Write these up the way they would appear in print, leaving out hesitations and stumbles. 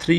3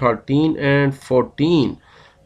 13 and 14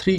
3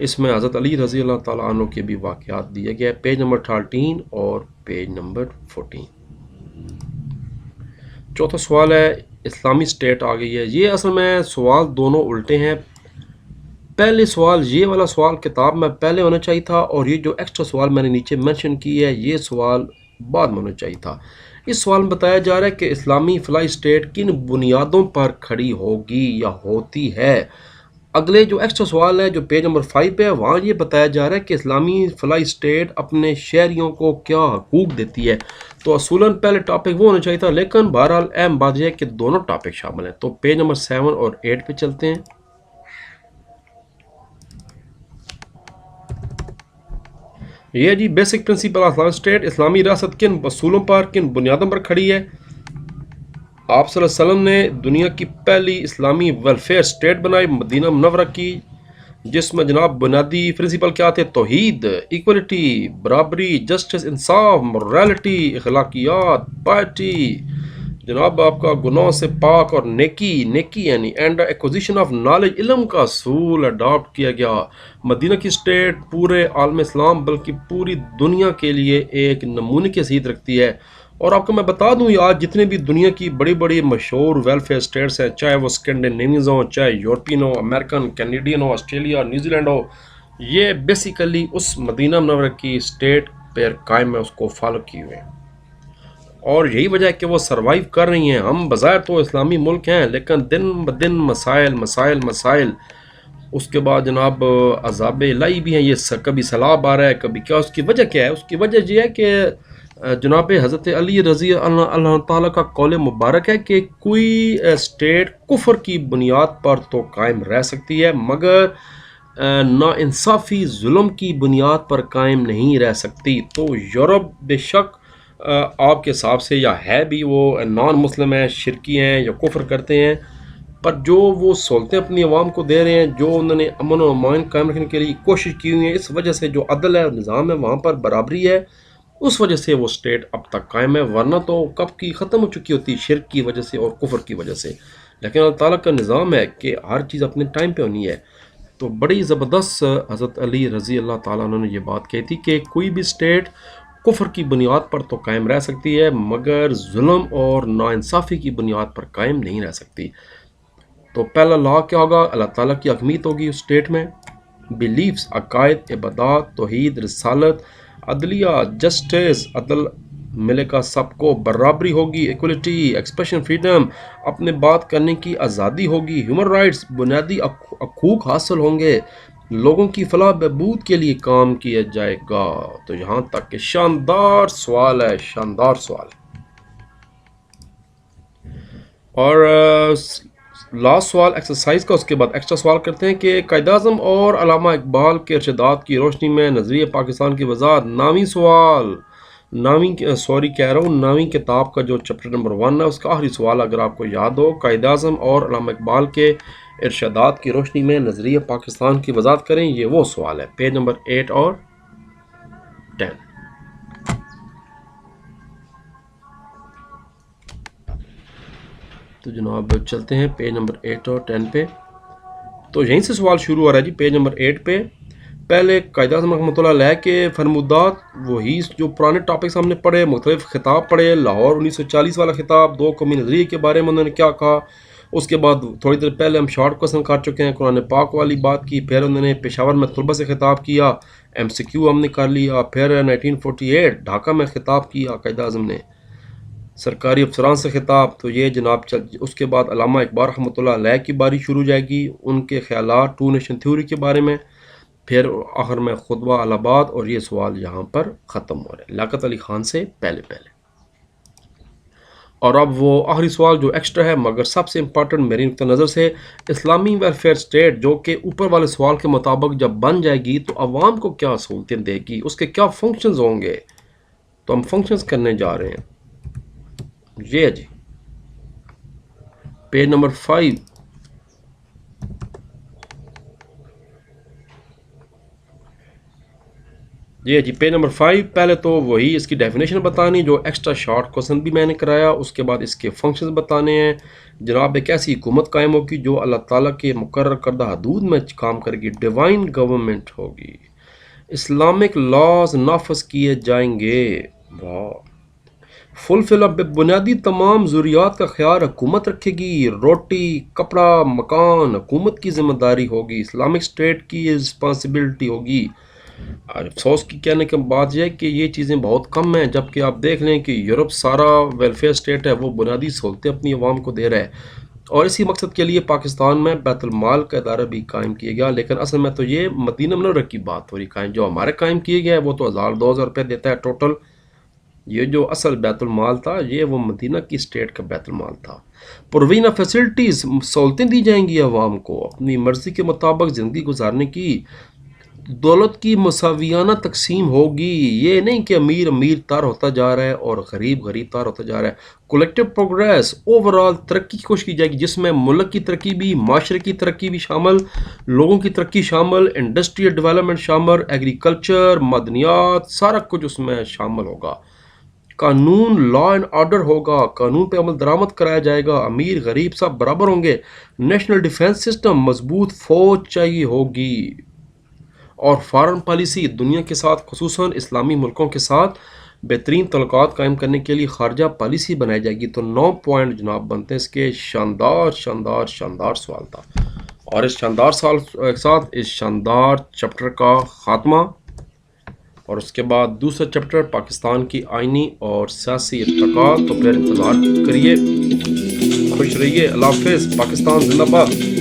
اس میں حضرت علی رضی اللہ تعالیٰ عنہ کے بھی واقعات دیے گئے. پیج نمبر 13 اور پیج نمبر 14. چوتھا سوال ہے اسلامی اسٹیٹ آ گئی ہے. یہ اصل میں سوال دونوں الٹے ہیں. پہلے سوال یہ والا سوال کتاب میں پہلے ہونا چاہیے تھا، اور یہ جو ایکسٹرا سوال میں نے نیچے منشن کی ہے یہ سوال بعد میں ہونا چاہیے تھا. اس سوال میں بتایا جا رہا ہے کہ اسلامی فلاحی اسٹیٹ کن بنیادوں پر کھڑی ہوگی یا ہوتی ہے. اگلے جو ایکسٹرا سوال ہے جو پیج نمبر 5 پہ ہے وہاں یہ بتایا جا رہا ہے کہ اسلامی فلاحی اسٹیٹ اپنے شہریوں کو کیا حقوق دیتی ہے. تو اصولاً پہلے ٹاپک وہ ہونا چاہیے تھا، لیکن بہرحال اہم بات یہ ہے کہ دونوں ٹاپک شامل ہیں. تو پیج نمبر 7 اور 8 پہ چلتے ہیں. یہ جی basic principle of Islamic state, اسلامی ریاست کن اصولوں پر کن بنیادوں پر کھڑی ہے. آپ صلی اللہ علیہ وسلم نے دنیا کی پہلی اسلامی ویلفیئر اسٹیٹ بنائی مدینہ منورہ کی، جس میں جناب بنیادی پرنسپل کیا تھے؟ توحید، ایکولیٹی، برابری، جسٹس، انصاف، موریلٹی، اخلاقیات، پائٹی، جناب آپ کا گناہ سے پاک اور نیکی یعنی اینڈ ایکوزیشن آف نالج، علم کا اصول اڈاپٹ کیا گیا. مدینہ کی اسٹیٹ پورے عالم اسلام بلکہ پوری دنیا کے لیے ایک نمونے کی حیثیت رکھتی ہے. اور آپ کو میں بتا دوں یہ آج جتنے بھی دنیا کی بڑی بڑی مشہور ویلفیئر اسٹیٹس ہیں، چاہے وہ اسکینڈینیویز ہوں، چاہے یورپین ہو، امریکن، کینیڈین ہو، آسٹریلیا، نیوزی لینڈ ہو، یہ بیسیکلی اس مدینہ منورہ کی اسٹیٹ پر قائم ہے، اس کو فالو کیے ہوئے ہیں. اور یہی وجہ ہے کہ وہ سروائیو کر رہی ہیں. ہم بظاہر تو اسلامی ملک ہیں لیکن دن بدن مسائل مسائل مسائل. اس کے بعد جناب عذاب الہی بھی ہیں، یہ کبھی سیلاب آ رہا ہے کبھی کیا. اس کی وجہ کیا ہے؟ اس کی وجہ یہ ہے کہ جناب حضرت علی رضی اللہ تعالیٰ کا قول مبارک ہے کہ کوئی اسٹیٹ کفر کی بنیاد پر تو قائم رہ سکتی ہے مگر ناانصافی ظلم کی بنیاد پر قائم نہیں رہ سکتی. تو یورپ بے شک آپ کے حساب سے یا ہے بھی وہ نان مسلم ہیں، شرکی ہیں یا کفر کرتے ہیں، پر جو وہ سہولتیں اپنی عوام کو دے رہے ہیں، جو انہوں نے امن و امان قائم رکھنے کے لیے کوشش کی ہوئی ہے، اس وجہ سے جو عدل ہے اور نظام ہے وہاں پر برابری ہے، اس وجہ سے وہ اسٹیٹ اب تک قائم ہے. ورنہ تو کب کی ختم ہو چکی ہوتی شرک کی وجہ سے اور کفر کی وجہ سے. لیکن اللہ تعالیٰ کا نظام ہے کہ ہر چیز اپنے ٹائم پہ ہونی ہے. تو بڑی زبردست حضرت علی رضی اللہ تعالیٰ عنہ نے یہ بات کہی تھی کہ کوئی بھی اسٹیٹ کفر کی بنیاد پر تو قائم رہ سکتی ہے مگر ظلم اور ناانصافی کی بنیاد پر قائم نہیں رہ سکتی. تو پہلا لا کیا ہوگا؟ اللہ تعالیٰ کی حکمیت ہوگی اس اسٹیٹ میں. بیلیفز، عقائد، عبادات، توحید، رسالت، عدلیہ، جسٹس، عدل ملے گا سب کو، برابری ہوگی، ایکولیٹی، ایکسپریشن فریڈم، اپنے بات کرنے کی آزادی ہوگی، ہیومن رائٹس، بنیادی حقوق حاصل ہوں گے، لوگوں کی فلاح بہبود کے لیے کام کیا جائے گا. تو یہاں تک کہ شاندار سوال ہے، شاندار سوال. اور لاسٹ سوال ایکسرسائز کا، اس کے بعد ایکسٹرا سوال کرتے ہیں کہ قائد اعظم اور علامہ اقبال کے ارشادات کی روشنی میں نظریہ پاکستان کی وضاحت. نامی سوال، نامی کتاب کا جو چیپٹر نمبر 1 ہے اس کا آخری سوال اگر آپ کو یاد ہو، قائد اعظم اور علامہ اقبال کے ارشادات کی روشنی میں نظریہ پاکستان کی وضاحت کریں، یہ وہ سوال ہے. پیج نمبر 8 اور 10. تو جناب چلتے ہیں پیج نمبر 8 اور 10 پہ. تو یہیں سے سوال شروع ہو رہا ہے جی پیج نمبر 8 پہ. پہلے قائد اعظم رحمۃ اللہ علیہ کے فرمودات وہی جو پرانے ٹاپکس ہم نے پڑھے، مختلف خطاب پڑھے، لاہور 1940 والا خطاب، 2 قومی نظریے کے بارے میں انہوں نے کیا کہا. اس کے بعد تھوڑی دیر پہلے ہم شارٹ کوسچن کر چکے ہیں، قرآن پاک والی بات کی. پھر انہوں نے پشاور میں طلبہ سے خطاب کیا، MCQ ہم نے کر لیا. پھر 1948 ڈھاکہ میں خطاب کیا قائد اعظم نے، سرکاری افسران سے خطاب. تو یہ جناب اس کے بعد علامہ اقبال رحمۃ اللہ علیہ کی باری شروع جائے گی، ان کے خیالات 2 نیشن تھیوری کے بارے میں. پھر آخر میں خطبہ الہ آباد، اور یہ سوال یہاں پر ختم ہو رہے ہیں لیاقت علی خان سے پہلے. اور اب وہ آخری سوال جو ایکسٹرا ہے مگر سب سے امپورٹنٹ میری نقطہ نظر سے، اسلامی ویلفیئر اسٹیٹ جو کہ اوپر والے سوال کے مطابق جب بن جائے گی تو عوام کو کیا سہولتیں دے گی، اس کے کیا فنکشنز ہوں گے. تو ہم فنکشنز کرنے جا رہے ہیں. یہ جی پیج نمبر 5. جی جی پیج نمبر 5 پہلے تو وہی اس کی ڈیفینیشن بتانی جو ایکسٹرا شارٹ کوسچن بھی میں نے کرایا، اس کے بعد اس کے فنکشنز بتانے ہیں. جناب ایک ایسی حکومت قائم ہوگی جو اللہ تعالیٰ کے مقرر کردہ حدود میں کام کرے گی، ڈیوائن گورنمنٹ ہوگی. اسلامک لاز نافذ کیے جائیں گے. واہ. فلفل اب بنیادی تمام ضروریات کا خیال حکومت رکھے گی. روٹی، کپڑا، مکان حکومت کی ذمہ داری ہوگی، اسلامک اسٹیٹ کی رسپانسبلٹی ہوگی. افسوس کی کہنے کے بعد یہ ہے کہ یہ چیزیں بہت کم ہیں، جبکہ آپ دیکھ لیں کہ یورپ سارا ویلفیئر اسٹیٹ ہے، وہ بنیادی سہولتیں اپنی عوام کو دے رہا ہے. اور اسی مقصد کے لیے پاکستان میں بیت المال کا ادارہ بھی قائم کیا گیا، لیکن اصل میں تو یہ مدینہ منورہ کی بات ہو رہی قائم. جو ہمارے قائم کیے گیا ہے وہ تو 1000-2000 روپے دیتا ہے ٹوٹل. یہ جو اصل بیت المال تھا یہ وہ مدینہ کی اسٹیٹ کا بیت المال تھا. پروینہ فیسلٹیز سہولتیں دی جائیں گی عوام کو اپنی مرضی کے مطابق زندگی گزارنے کی. دولت کی مساویانہ تقسیم ہوگی، یہ نہیں کہ امیر امیر تر ہوتا جا رہا ہے اور غریب غریب تر ہوتا جا رہا ہے. کولیکٹیو پروگریس اوورال ترقی کی کوشش کی جائے گی، جس میں ملک کی ترقی بھی، معاشرے کی ترقی بھی شامل، لوگوں کی ترقی شامل، انڈسٹریل ڈیولپمنٹ شامل، ایگریکلچر، معدنیات، سارا کچھ اس میں شامل ہوگا. قانون لا اینڈ آرڈر ہوگا، قانون پہ عمل درآمد کرایا جائے گا، امیر غریب سب برابر ہوں گے. نیشنل ڈیفنس سسٹم مضبوط فوج چاہیے ہوگی. اور فارن پالیسی دنیا کے ساتھ خصوصاً اسلامی ملکوں کے ساتھ بہترین تعلقات قائم کرنے کے لیے خارجہ پالیسی بنائی جائے گی. تو 9 پوائنٹ جناب بنتے ہیں اس کے. شاندار شاندار شاندار سوال تھا، اور اس شاندار سوال کے ساتھ اس شاندار چیپٹر کا خاتمہ، اور اس کے بعد دوسرا چیپٹر پاکستان کی آئینی اور سیاسی ارتقا. تو پھر انتظار کریے. خوش رہیے. اللہ حافظ. پاکستان زندہ باد.